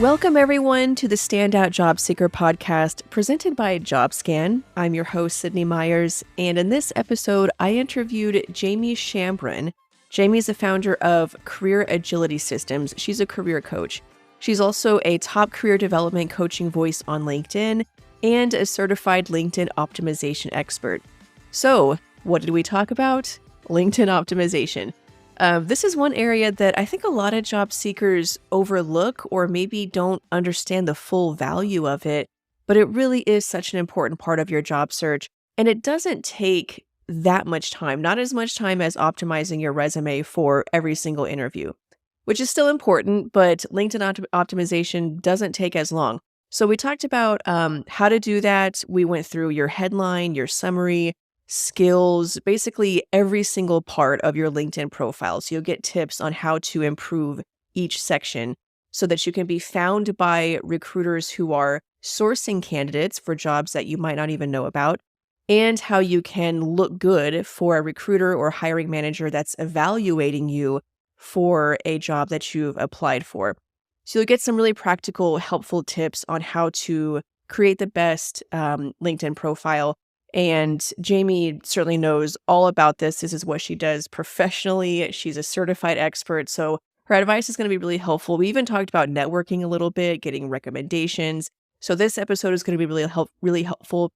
Welcome, everyone, to the Standout Job Seeker podcast presented by Jobscan. I'm your host, Sydney Myers, and in this episode, I interviewed Jaime Chambron. Jaime is the founder of Career Agility Systems. She's a career coach. She's also a top career development coaching voice on LinkedIn and a certified LinkedIn optimization expert. So, what did we talk about? LinkedIn optimization. This is one area that I think a lot of job seekers overlook or maybe don't understand the full value of it, but it really is such an important part of your job search. And it doesn't take that much time, not as much time as optimizing your resume for every single interview, which is still important, but LinkedIn optimization doesn't take as long. So we talked about how to do that. We went through your headline, your summary, skills, basically every single part of your LinkedIn profile. So you'll get tips on how to improve each section so that you can be found by recruiters who are sourcing candidates for jobs that you might not even know about, and how you can look good for a recruiter or hiring manager that's evaluating you for a job that you've applied for. So you'll get some really practical, helpful tips on how to create the best LinkedIn profile. And Jaime certainly knows all about this. This is what she does professionally. She's a certified expert. So her advice is going to be really helpful. We even talked about networking a little bit, getting recommendations. So this episode is going to be really helpful.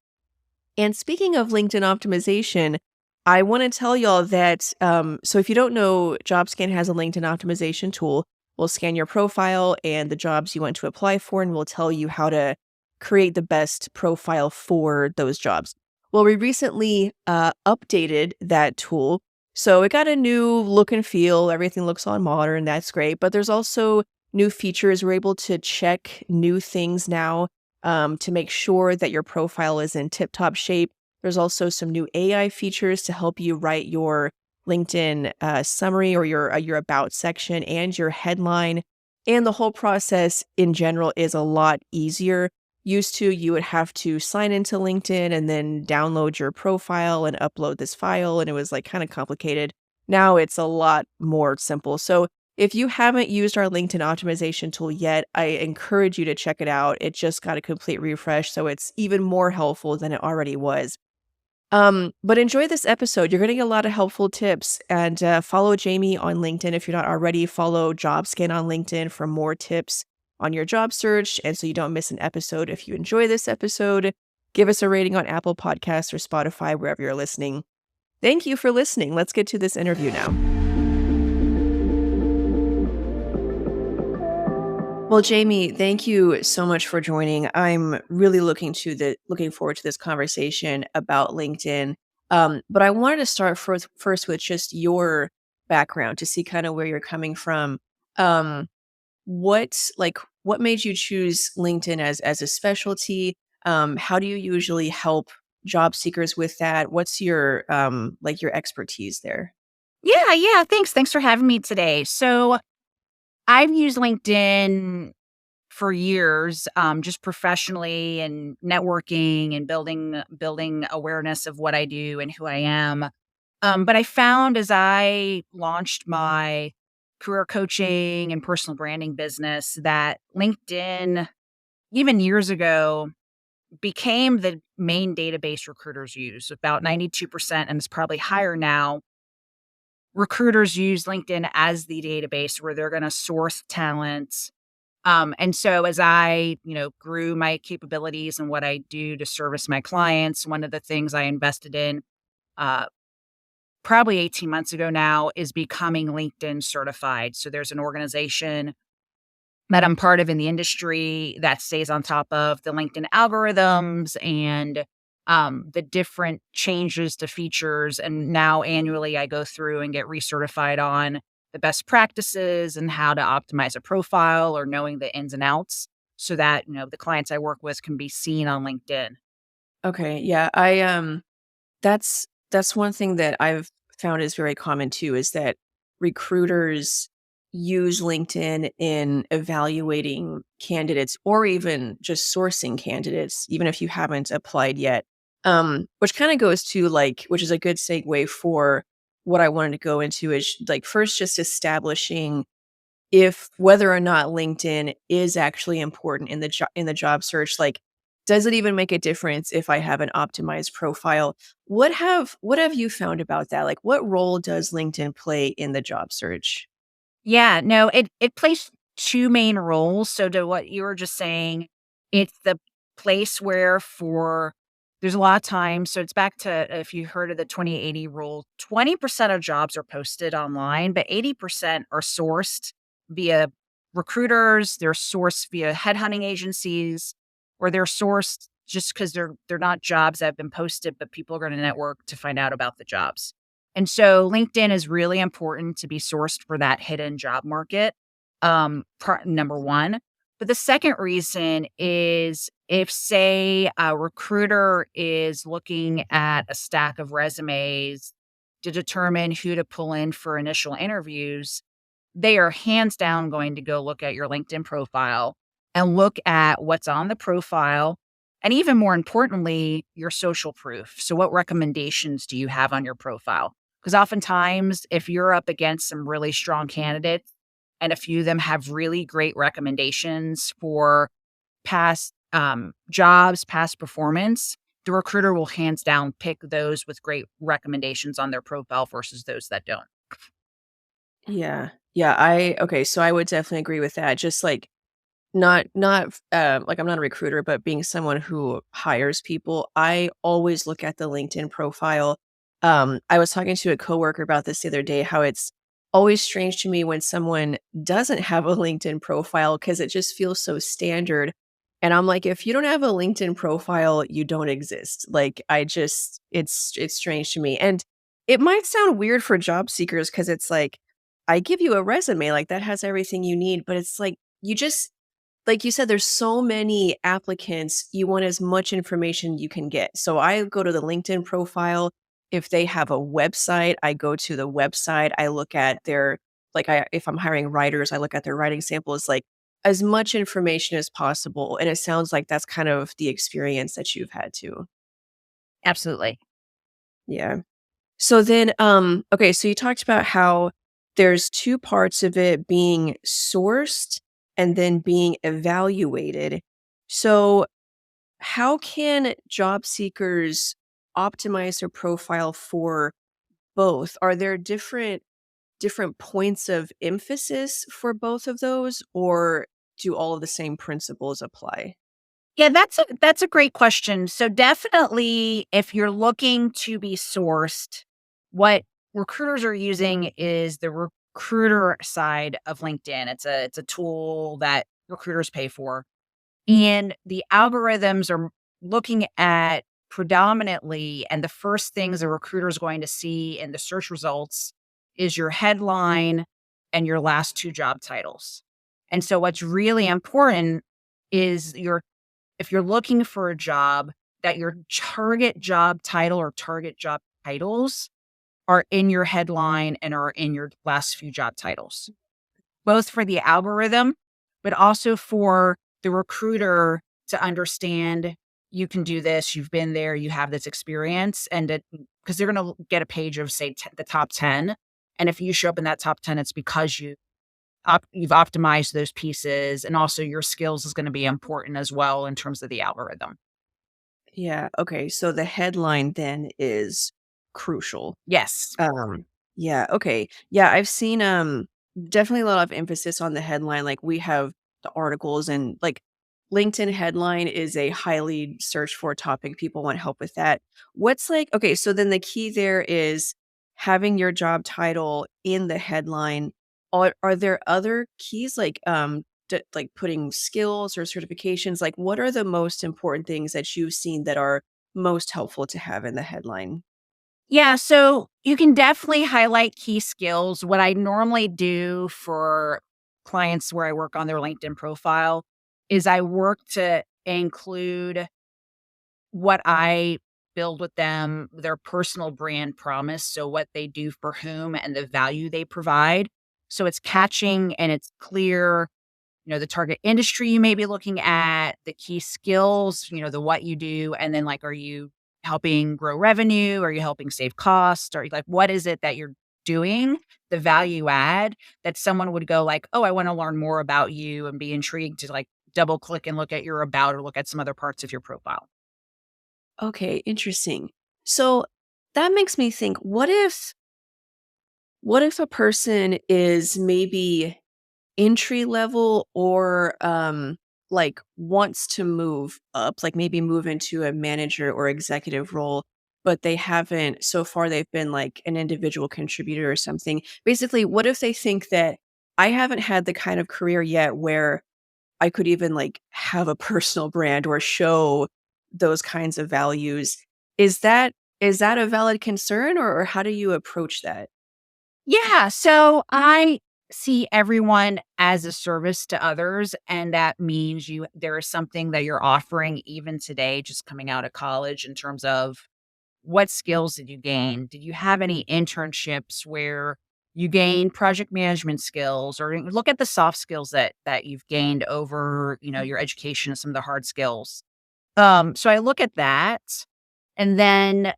And speaking of LinkedIn optimization, I want to tell y'all that, so if you don't know, Jobscan has a LinkedIn optimization tool. We'll scan your profile and the jobs you want to apply for, and we'll tell you how to create the best profile for those jobs. Well, we recently updated that tool. So it got a new look and feel. Everything looks all modern. That's great. But there's also new features. We're able to check new things now to make sure that your profile is in tip-top shape. There's also some new AI features to help you write your LinkedIn summary or your about section and your headline. And the whole process in general is a lot easier. Used to, you would have to sign into LinkedIn and then download your profile and upload this file, and it was like kind of complicated. Now it's a lot more simple. So if you haven't used our LinkedIn optimization tool yet, I encourage you to check it out. It just got a complete refresh, so it's even more helpful than it already was. But enjoy this episode. You're going to get a lot of helpful tips, and follow Jaime on LinkedIn if you're not already. Follow Jobscan on LinkedIn for more tips on your job search, and so you don't miss an episode. If you enjoy this episode, give us a rating on Apple Podcasts or Spotify, wherever you're listening. Thank you for listening. Let's get to this interview now. Well, Jaime, thank you so much for joining. I'm really looking forward to this conversation about LinkedIn. But I wanted to start first with just your background to see kind of where you're coming from. What made you choose LinkedIn as a specialty? How do you usually help job seekers with that? What's your your expertise there? Yeah. Thanks for having me today. So I've used LinkedIn for years, just professionally and networking and building awareness of what I do and who I am. But I found as I launched my career coaching and personal branding business that LinkedIn, even years ago, became the main database recruiters use, about 92%, and it's probably higher now. Recruiters use LinkedIn as the database where they're going to source talent. And so as I, grew my capabilities and what I do to service my clients, one of the things I invested in uh, probably 18 months ago now is becoming LinkedIn certified. So there's an organization that I'm part of in the industry that stays on top of the LinkedIn algorithms and the different changes to features. And now annually I go through and get recertified on the best practices and how to optimize a profile or knowing the ins and outs so that, the clients I work with can be seen on LinkedIn. Okay, yeah, that's one thing that I've found is very common too, is that recruiters use LinkedIn in evaluating candidates or even just sourcing candidates, even if you haven't applied yet. Which kind of goes to which is a good segue for what I wanted to go into is first just establishing if whether or not LinkedIn is actually important in the job search. Like, does it even make a difference if I have an optimized profile? What have you found about that? Like, what role does LinkedIn play in the job search? Yeah, no, it plays two main roles. So to what you were just saying, it's the place where for there's a lot of times, so it's back to if you heard of the 2080 rule, 20% of jobs are posted online, but 80% are sourced via recruiters, they're sourced via headhunting agencies, or they're sourced just because they're not jobs that have been posted, but people are going to network to find out about the jobs. And so LinkedIn is really important to be sourced for that hidden job market, number one. But the second reason is if, say, a recruiter is looking at a stack of resumes to determine who to pull in for initial interviews, they are hands down going to go look at your LinkedIn profile and look at what's on the profile. And even more importantly, your social proof. So, what recommendations do you have on your profile? Because oftentimes, if you're up against some really strong candidates and a few of them have really great recommendations for past jobs, past performance, the recruiter will hands down pick those with great recommendations on their profile versus those that don't. Yeah. Yeah, okay, so I would definitely agree with that. Just like like I'm not a recruiter, but being someone who hires people, I always look at the LinkedIn profile. I was talking to a coworker about this the other day, how it's always strange to me when someone doesn't have a LinkedIn profile because it just feels so standard. And I'm like, if you don't have a LinkedIn profile, you don't exist. Like, it's strange to me. And it might sound weird for job seekers because it's like, I give you a resume, like that has everything you need, but it's like you said, there's so many applicants, you want as much information you can get. So I go to the LinkedIn profile. If they have a website, I go to the website. I look at their if I'm hiring writers, I look at their writing samples, like as much information as possible. And it sounds like that's kind of the experience that you've had too. Absolutely. Yeah. So then, okay, so you talked about how there's two parts of it being sourced and then being evaluated. So, how can job seekers optimize their profile for both? Are there different points of emphasis for both of those, or do all of the same principles apply? Yeah, that's a great question. So definitely if you're looking to be sourced, what recruiters are using is the recruiter side of LinkedIn. It's a tool that recruiters pay for. And the algorithms are looking at predominantly, and the first things a recruiter is going to see in the search results is your headline and your last two job titles. And so what's really important is your if you're looking for a job, that your target job title or target job titles are in your headline and are in your last few job titles, both for the algorithm, but also for the recruiter to understand you can do this, you've been there, you have this experience, and because they're going to get a page of, say, the top 10. And if you show up in that top 10, it's because you've optimized those pieces, and also your skills is going to be important as well in terms of the algorithm. Yeah, okay, so the headline then is crucial. Yes. Yeah, okay. Yeah, I've seen definitely a lot of emphasis on the headline. Like, we have the articles, and like LinkedIn headline is a highly searched for topic. People want help with that. What's like Okay, so then the key there is having your job title in the headline. Are there other keys like like putting skills or certifications? Like, what are the most important things that you've seen that are most helpful to have in the headline? Yeah, so you can definitely highlight key skills. What I normally do for clients where I work on their LinkedIn profile is I work to include what I build with them, their personal brand promise. So, what they do for whom and the value they provide. So, it's catching and it's clear, the target industry you may be looking at, the key skills, the what you do, and then like, are you helping grow revenue? Are you helping save costs? Or like, what is it that you're doing, the value add that someone would go like, "Oh, I want to learn more about you," and be intrigued to like double click and look at your about or look at some other parts of your profile. Okay, interesting. So that makes me think, what if a person is maybe entry level or like wants to move up, like maybe move into a manager or executive role, but they haven't so far they've been like an individual contributor or something. Basically, what if they think that I haven't had the kind of career yet where I could even like have a personal brand or show those kinds of values. Is that a valid concern or how do you approach that? Yeah, so I see everyone as a service to others, and that means there is something that you're offering even today just coming out of college in terms of what skills did you gain? Did you have any internships where you gained project management skills or look at the soft skills that you've gained over, your education and some of the hard skills. So I look at that and then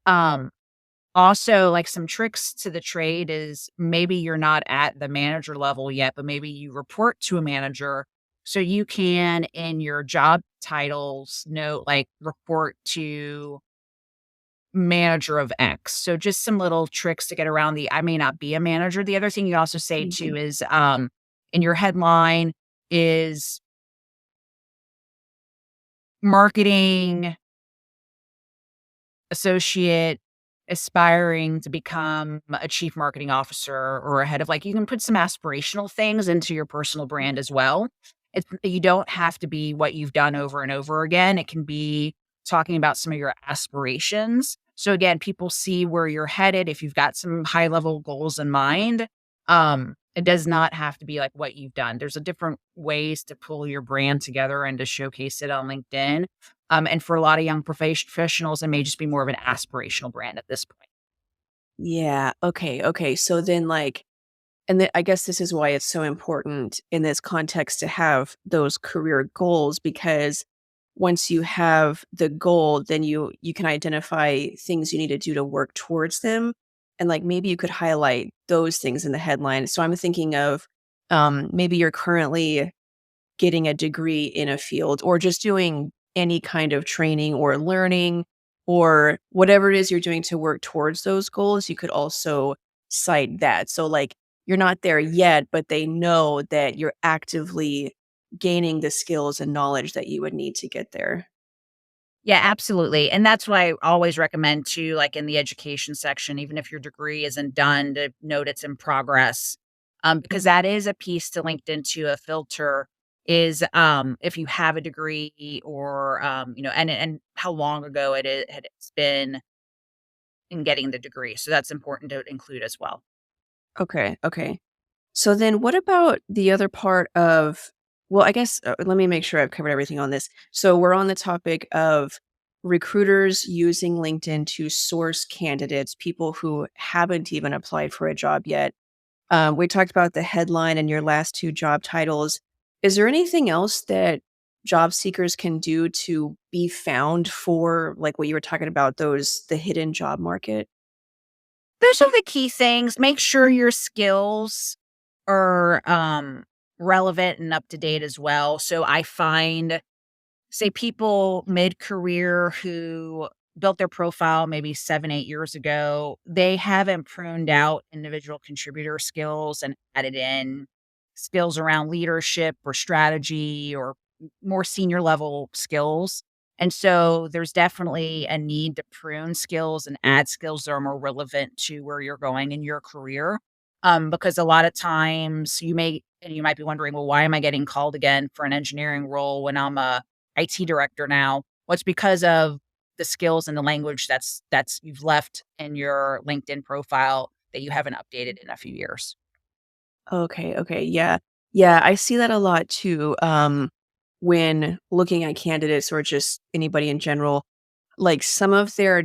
also, like some tricks to the trade is maybe you're not at the manager level yet, but maybe you report to a manager. So you can, in your job titles, note like report to manager of X. So just some little tricks to get around the I may not be a manager. The other thing you also say Mhm. too is in your headline is marketing associate aspiring to become a chief marketing officer or a head of like you can put some aspirational things into your personal brand as well. You don't have to be what you've done over and over again. It can be talking about some of your aspirations. So again, people see where you're headed if you've got some high level goals in mind. It does not have to be like what you've done. There's a different ways to pull your brand together and to showcase it on LinkedIn. And for a lot of young professionals, it may just be more of an aspirational brand at this point. Yeah, okay, okay. So then like and I guess this is why it's so important in this context to have those career goals because once you have the goal, then you can identify things you need to do to work towards them. And like maybe you could highlight those things in the headline. So I'm thinking of maybe you're currently getting a degree in a field or just doing any kind of training or learning or whatever it is you're doing to work towards those goals, you could also cite that. So, like, you're not there yet, but they know that you're actively gaining the skills and knowledge that you would need to get there. Yeah, absolutely. And that's why I always recommend to like in the education section, even if your degree isn't done, to note it's in progress. Because that is a piece to LinkedIn to a filter is if you have a degree or and how long ago it's been in getting the degree. So that's important to include as well. Okay. Okay. So then what about the other part of well, I guess let me make sure I've covered everything on this. So we're on the topic of recruiters using LinkedIn to source candidates, people who haven't even applied for a job yet. We talked about the headline and your last two job titles. Is there anything else that job seekers can do to be found for like what you were talking about, those the hidden job market? Those are the key things. Make sure your skills are relevant and up to date as well. So I find, say, people mid career who built their profile maybe 7, 8 years ago, they haven't pruned out individual contributor skills and added in skills around leadership or strategy or more senior level skills. And so there's definitely a need to prune skills and add skills that are more relevant to where you're going in your career. Because a lot of times you might be wondering, well, why am I getting called again for an engineering role when I'm a IT director now? Well, it's because of the skills and the language that's you've left in your LinkedIn profile that you haven't updated in a few years. Okay, okay, yeah. Yeah, I see that a lot too, when looking at candidates or just anybody in general. Like, some of their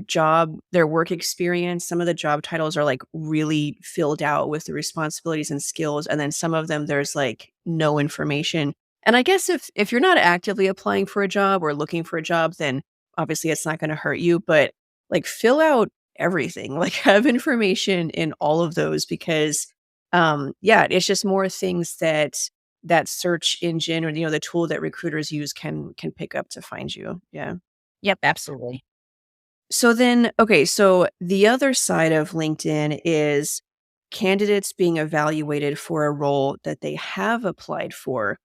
work experience, some of the job titles are, like, really filled out with the responsibilities and skills, and then some of them, there's, like, no information. And I guess if you're not actively applying for a job or looking for a job, then obviously it's not gonna hurt you, but, like, fill out everything, like have information in all of those because yeah, it's just more things that that search engine or the tool that recruiters use can pick up to find you. Yeah. Yep, absolutely. So then, okay, so the other side of LinkedIn is candidates being evaluated for a role that they have applied for.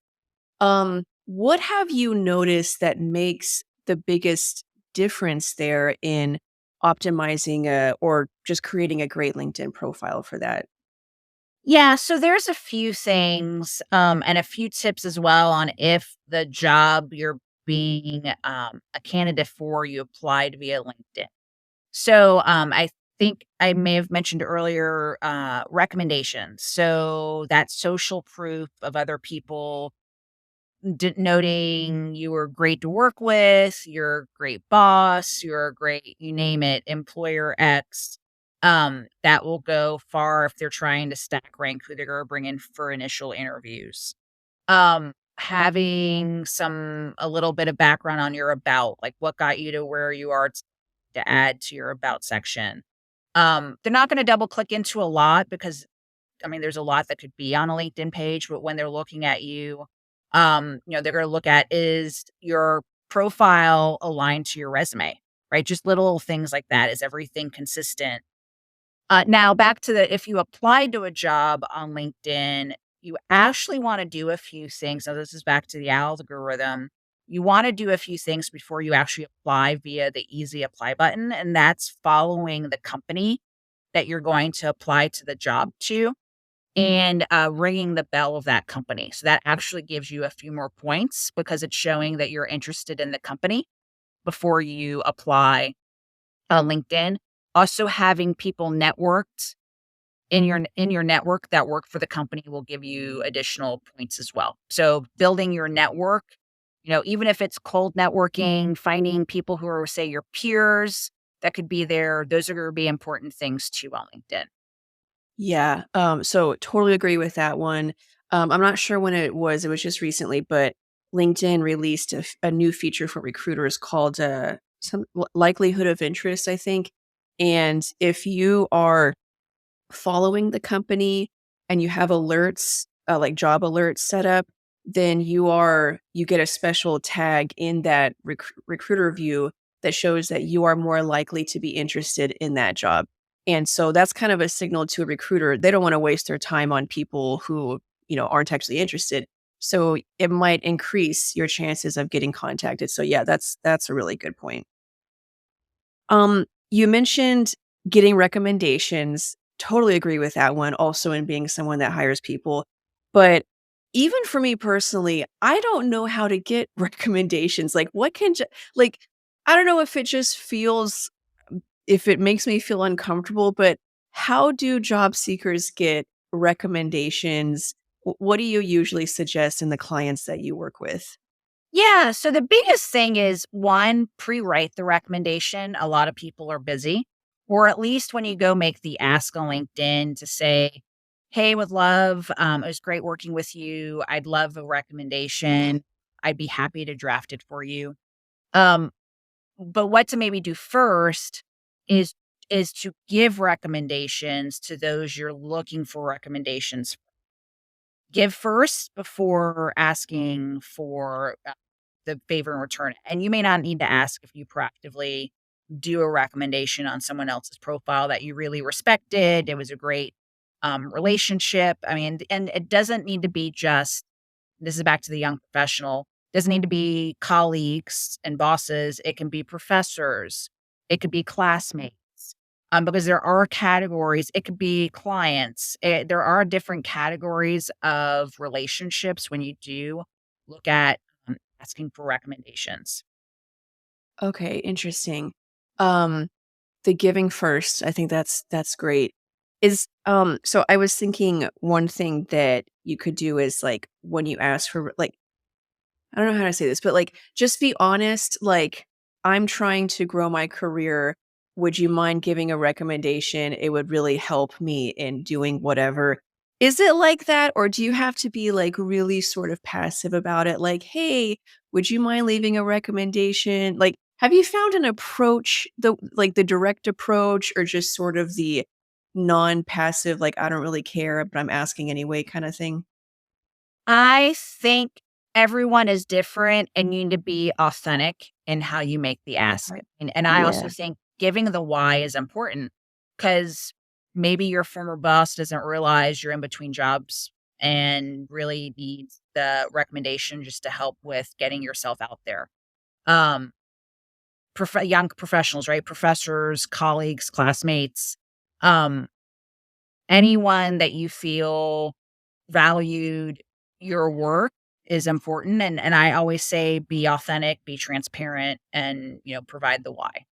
What have you noticed that makes the biggest difference there in optimizing or just creating a great LinkedIn profile for that? Yeah, so there's a few things, and a few tips as well on if the job you're being a candidate for, you applied via LinkedIn. So, I think I may have mentioned earlier, recommendations. So that social proof of other people noting you were great to work with, you're a great boss, you're a great, you name it, employer X. That will go far if they're trying to stack rank who they're going to bring in for initial interviews. Having a little bit of background on your about, like what got you to where you are to add to your about section. They're not going to double click into a lot because I mean, there's a lot that could be on a LinkedIn page, but when they're looking at you, they're going to look at, is your profile aligned to your resume, right? Just little things like that. Is everything consistent? Now back to if you applied to a job on LinkedIn, you actually want to do a few things. Now this is back to the algorithm. You want to do a few things before you actually apply via the easy apply button. And that's following the company that you're going to apply to the job to and ringing the bell of that company. So that actually gives you a few more points because it's showing that you're interested in the company before you apply LinkedIn. Also, having people networked in your network that work for the company will give you additional points as well. So building your network, even if it's cold networking, finding people who are, say, your peers that could be there, those are going to be important things too on LinkedIn. Yeah, so totally agree with that one. I'm not sure when it was just recently, but LinkedIn released a new feature for recruiters called some likelihood of interest, I think. And if you are following the company and you have alerts, like job alerts set up, then you get a special tag in that recruiter view that shows that you are more likely to be interested in that job. And so that's kind of a signal to a recruiter. They don't want to waste their time on people who, aren't actually interested. So it might increase your chances of getting contacted. So yeah, that's a really good point. You mentioned getting recommendations. Totally agree with that one, also in being someone that hires people. But even for me personally, I don't know how to get recommendations. Like, like, I don't know if it just feels, if it makes me feel uncomfortable, but how do job seekers get recommendations? What do you usually suggest in the clients that you work with? Yeah. So the biggest thing is one, pre-write the recommendation. A lot of people are busy, or at least when you go make the ask on LinkedIn to say, "Hey, with love, it was great working with you. I'd love a recommendation. I'd be happy to draft it for you." Um, but what to maybe do first is is to give recommendations to those you're looking for recommendations. Give first before asking for the favor in return. And you may not need to ask if you proactively do a recommendation on someone else's profile that you really respected. It was a great relationship. I mean, and it doesn't need to be just, this is back to the young professional, doesn't need to be colleagues and bosses. It can be professors, it could be classmates. Because there are categories, it could be clients. There are different categories of relationships when you do look at asking for recommendations. Okay, interesting. Um, the giving first, I think that's great. So I was thinking one thing that you could do is like when you ask for like I don't know how to say this, but like just be honest, like I'm trying to grow my career. Would you mind giving a recommendation? It would really help me in doing whatever. Is it like that or do you have to be like really sort of passive about it? Like, "Hey, would you mind leaving a recommendation?" Like Have you found an approach, the direct approach, or just sort of the non-passive, like I don't really care, but I'm asking anyway kind of thing? I think everyone is different and you need to be authentic in how you make the ask. Right. And I also Yeah. think giving the why is important because maybe your former boss doesn't realize you're in between jobs and really needs the recommendation just to help with getting yourself out there. Um, young professionals, right? Professors, colleagues, classmates, um, anyone that you feel valued your work is important, and I always say be authentic, be transparent, and, provide the why.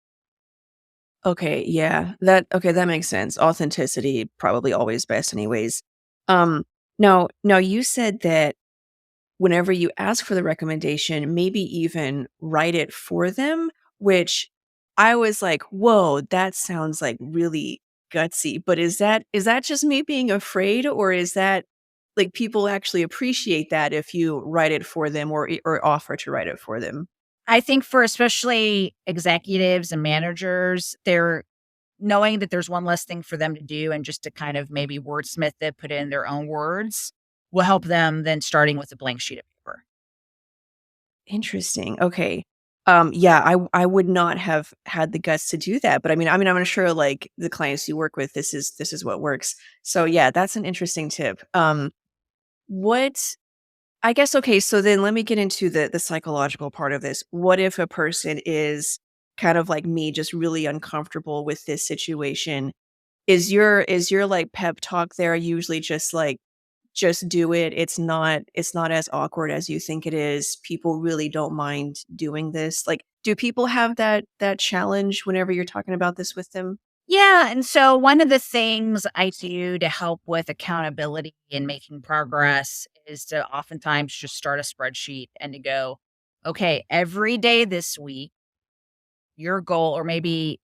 Okay, yeah. That makes sense. Authenticity probably always best anyways. Now you said that whenever you ask for the recommendation, maybe even write it for them, which I was like, "Whoa, that sounds like really gutsy." But is that just me being afraid, or is that like people actually appreciate that if you write it for them or offer to write it for them? I think for especially executives and managers, they're knowing that there's one less thing for them to do and just to kind of maybe wordsmith it, put it in their own words will help them than starting with a blank sheet of paper. Interesting. Okay. Yeah, I would not have had the guts to do that, but I mean, I'm sure like the clients you work with, this is what works. So yeah, that's an interesting tip. What I guess okay, so then let me get into the psychological part of this. What if a person is kind of like me, just really uncomfortable with this situation? Is your like pep talk there usually just like just do it. It's not as awkward as you think it is. People really don't mind doing this. Like, do people have that challenge whenever you're talking about this with them? Yeah. And so one of the things I do to help with accountability and making progress is to oftentimes just start a spreadsheet and to go, okay, every day this week, your goal, or maybe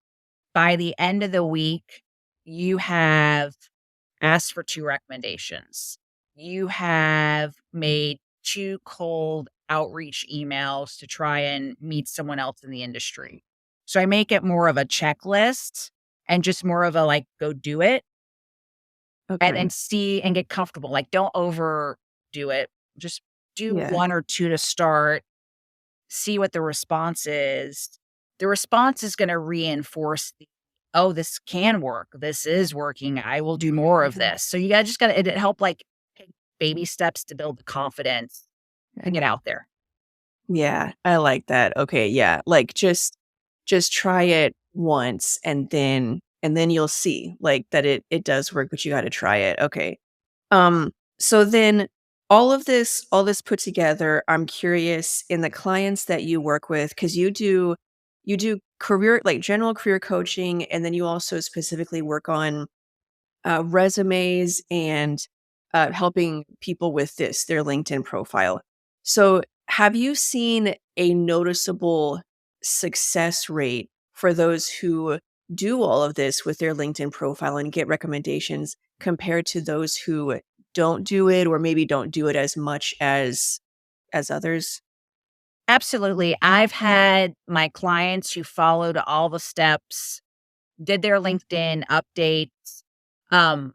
by the end of the week, you have asked for two recommendations. You have made two cold outreach emails to try and meet someone else in the industry. So I make it more of a checklist and just more of a like, go do it and Okay. see and get comfortable. Like, don't overdo it. Just do Yeah. one or two to start, see what the response is. The response is going to reinforce oh, this can work. This is working. I will do more of Mhm. this. So you got just got to it help like take baby steps to build the confidence to Okay. get out there. Yeah, I like that. Okay, yeah. Like just try it once and then you'll see like that it does work, but you got to try it. Okay. So then all this put together, I'm curious in the clients that you work with cuz you do career like general career coaching and then you also specifically work on resumes and helping people with their LinkedIn profile. So, have you seen a noticeable success rate for those who do all of this with their LinkedIn profile and get recommendations compared to those who don't do it or maybe don't do it as much as others? Absolutely. I've had my clients who followed all the steps, did their LinkedIn updates. Um,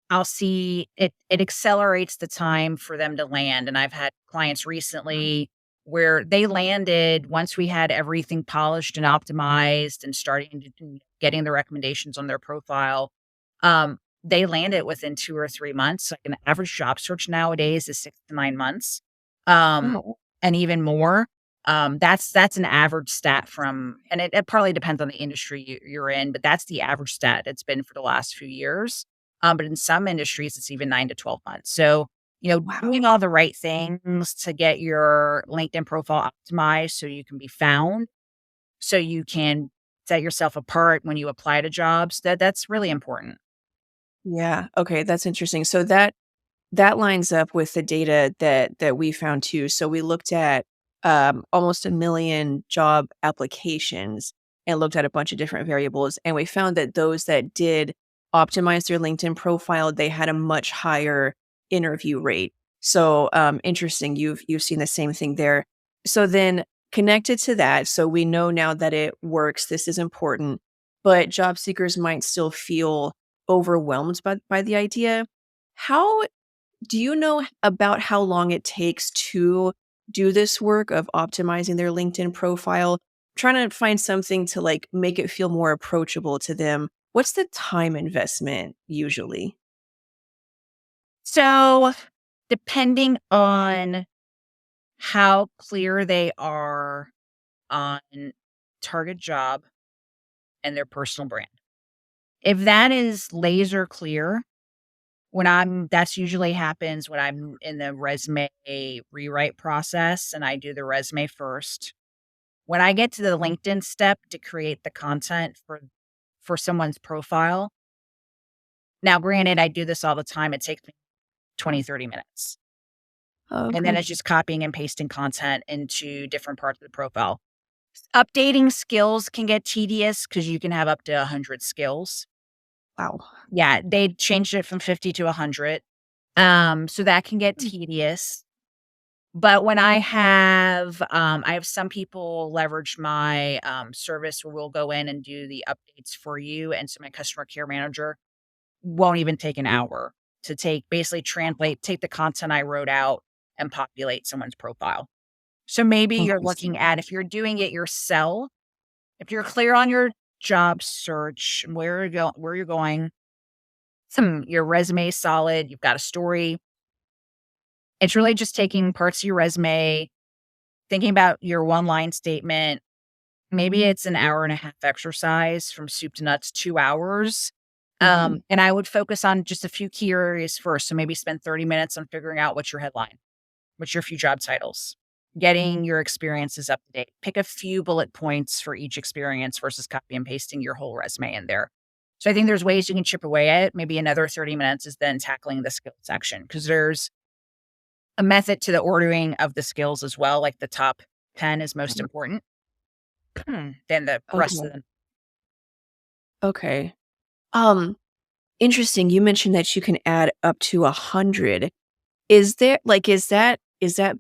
I'll see it accelerates the time for them to land, and I've had clients recently where they landed once we had everything polished and optimized and starting to getting the recommendations on their profile. They landed within 2 or 3 months. Like, an average job search nowadays is 6 to 9 months, um, Oh, and even more. That's an average stat from and it probably depends on the industry you're in, but that's the average stat it's been for the last few years. But in some industries, it's even 9 to 12 months. So, wow. doing all the right things to get your LinkedIn profile optimized so you can be found, so you can set yourself apart when you apply to jobs, that's really important. Yeah. Okay, that's interesting. So that lines up with the data that we found too. So we looked at almost 1 million job applications and looked at a bunch of different variables, and we found that those that did optimize their LinkedIn profile, they had a much higher interview rate. So interesting. You've seen the same thing there. So then, connected to that. So we know now that it works. This is important. But job seekers might still feel overwhelmed by the idea. How do you know about how long it takes to do this work of optimizing their LinkedIn profile? Trying to find something to like make it feel more approachable to them. What's the time investment usually? So, depending on how clear they are on target job and their personal brand. If that is laser clear, that's usually happens when I'm in the resume rewrite process and I do the resume first. When I get to the LinkedIn step to create the content for someone's profile, now granted, I do this all the time. It takes me 20, 30 minutes. And then Okay. it's just copying and pasting content into different parts of the profile. Updating skills can get tedious because you can have up to 100 skills. Wow. Yeah, they changed it from 50 to 100. So that can get tedious. But when I have some people leverage my service where we'll go in and do the updates for you. And so my customer care manager won't even take an hour to basically take the content I wrote out and populate someone's profile. So maybe you're looking Interesting. at, if you're doing it yourself, if you're clear on your job search, where you're going, your resume is solid, you've got a story. It's really just taking parts of your resume, thinking about your one-line statement. Maybe it's an hour and a half exercise from soup to nuts, 2 hours. Mhm. And I would focus on just a few key areas first. So maybe spend 30 minutes on figuring out what's your headline, what's your few job titles, getting your experiences up to date. Pick a few bullet points for each experience versus copy and pasting your whole resume in there. So I think there's ways you can chip away at it. Maybe another 30 minutes is then tackling the skills section because there's a method to the ordering of the skills as well. Like the top 10 is most important. Then the rest of Okay. them. Okay. Um, Interesting. You mentioned that you can add up to 100. Is that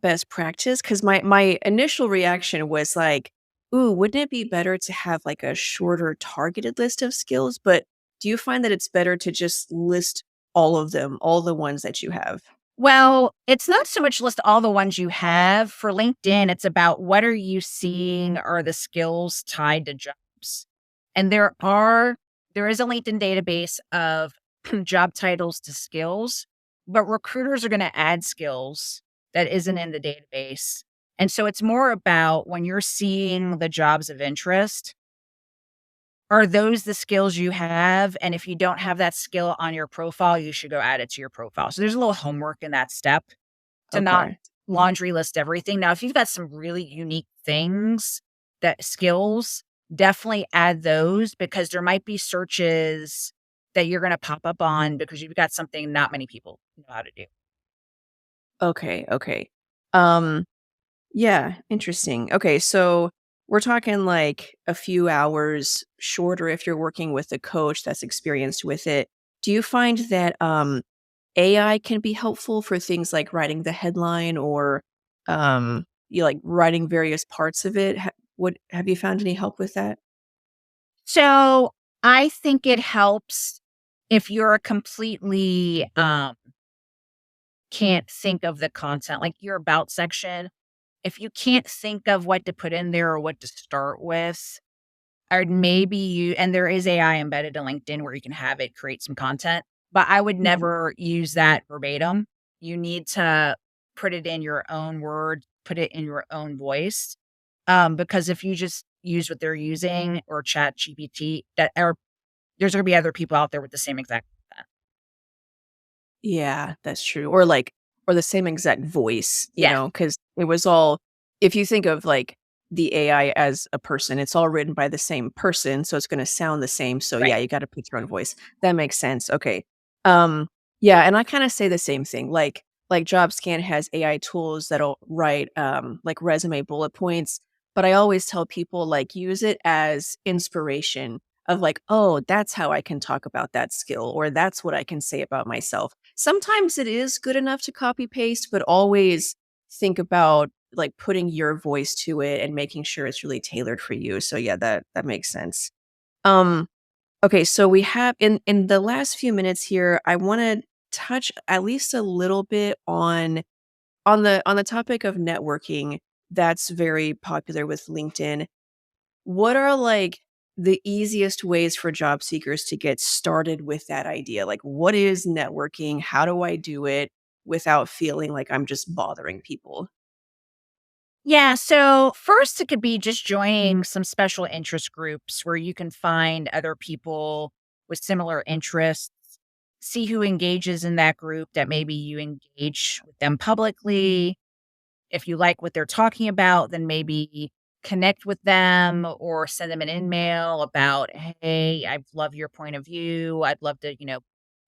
best practice? Because my initial reaction was like, "Ooh, wouldn't it be better to have, like, a shorter targeted list of skills?" But do you find that it's better to just list all of them, all the ones that you have? Well, it's not so much list all the ones you have. For LinkedIn, it's about what are you seeing are the skills tied to jobs. And there is a LinkedIn database of job titles to skills, but recruiters are going to add skills that isn't in the database. And so it's more about when you're seeing the jobs of interest, are those the skills you have? And if you don't have that skill on your profile, you should go add it to your profile. So there's a little homework in that step to not Okay. laundry list everything. Now, if you've got some really unique things, that skills, definitely add those because there might be searches that you're going to pop up on because you've got something not many people know how to do. Okay, okay. Um, yeah, interesting. Okay, so we're talking, like, a few hours shorter if you're working with a coach that's experienced with it. Do you find that, AI can be helpful for things like writing the headline or, writing various parts of it? Have you found any help with that? So I think it helps if you're completely can't think of the content, like your about section. If you can't think of what to put in there or what to start with, or maybe and there is AI embedded in LinkedIn where you can have it create some content, but I would Mhm. never use that verbatim. You need to put it in your own words, put it in your own voice. Because if you just use what they're using or chat GPT, there's going to be other people out there with the same exact content. Yeah, that's true. Or the same exact voice, Yeah, because it was all if you think of, like, the AI as a person, it's all written by the same person, so it's gonna sound the same, so, right. yeah, you gotta pick your own voice. That makes sense, okay. Um, yeah, and I kinda say the same thing, like Jobscan has AI tools that'll write, like, resume bullet points, but I always tell people, like, use it as inspiration of, like, "Oh, that's how I can talk about that skill," or, "That's what I can say about myself." Sometimes it is good enough to copy paste, but always think about, like putting your voice to it and making sure it's really tailored for you. So yeah, that makes sense. Um, okay, so we have in the last few minutes here, I want to touch at least a little bit on the topic of networking that's very popular with LinkedIn. What are like the easiest ways for job seekers to get started with that idea? Like, what is networking? How do I do it without feeling like I'm just bothering people? Yeah. So, first, it could be just joining some special interest groups where you can find other people with similar interests, see who engages in that group, that maybe you engage with them publicly. If you like what they're talking about, then maybe connect with them or send them an email about, hey, I love your point of view. I'd love to,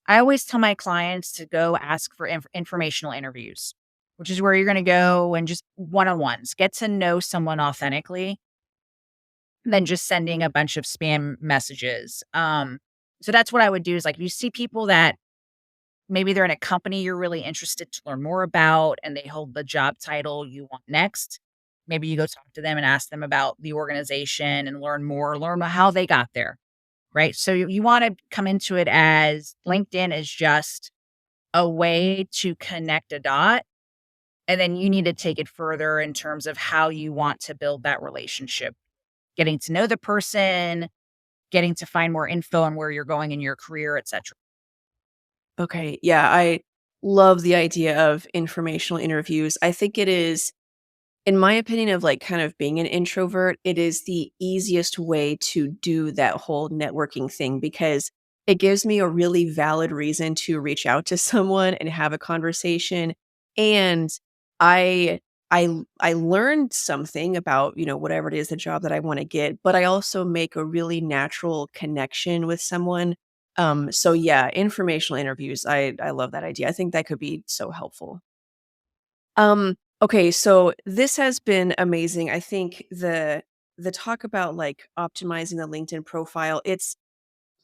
I always tell my clients to go ask for informational interviews, which is where you're going to go and just one on ones, get to know someone authentically than just sending a bunch of spam messages. So that's what I would do is like, if you see people that maybe they're in a company you're really interested to learn more about and they hold the job title you want next, maybe you go talk to them and ask them about the organization and learn how they got there. Right. So you want to come into it as LinkedIn is just a way to connect a dot. And then you need to take it further in terms of how you want to build that relationship, getting to know the person, getting to find more info on where you're going in your career, etc. Okay. Yeah, I love the idea of informational interviews. I think it is, in my opinion, of like kind of being an introvert, it is the easiest way to do that whole networking thing because it gives me a really valid reason to reach out to someone and have a conversation. And I I learned something about, whatever it is the job that I want to get, but I also make a really natural connection with someone. So yeah, informational interviews. I love that idea. I think that could be so helpful. Okay, so this has been amazing. I think the talk about like optimizing the LinkedIn profile, it's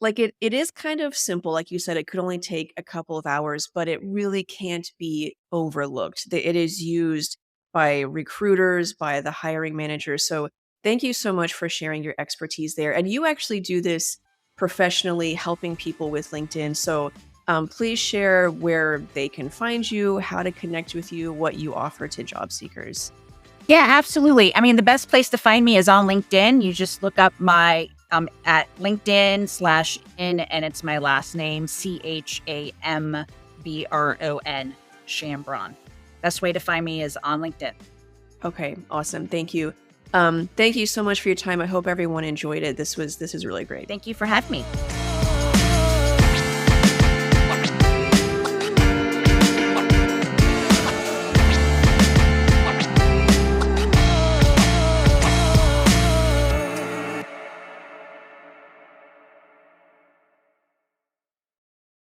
like it is kind of simple. Like you said, it could only take a couple of hours, but it really can't be overlooked. It is used by recruiters, by the hiring managers. So thank you so much for sharing your expertise there. And you actually do this professionally, helping people with LinkedIn. So please share where they can find you, how to connect with you, what you offer to job seekers. Yeah, absolutely. I mean, the best place to find me is on LinkedIn. You just look up my at LinkedIn/in, and it's my last name, Chambron, Chambron. Best way to find me is on LinkedIn. Okay, awesome. Thank you. Thank you so much for your time. I hope everyone enjoyed it. This was really great. Thank you for having me.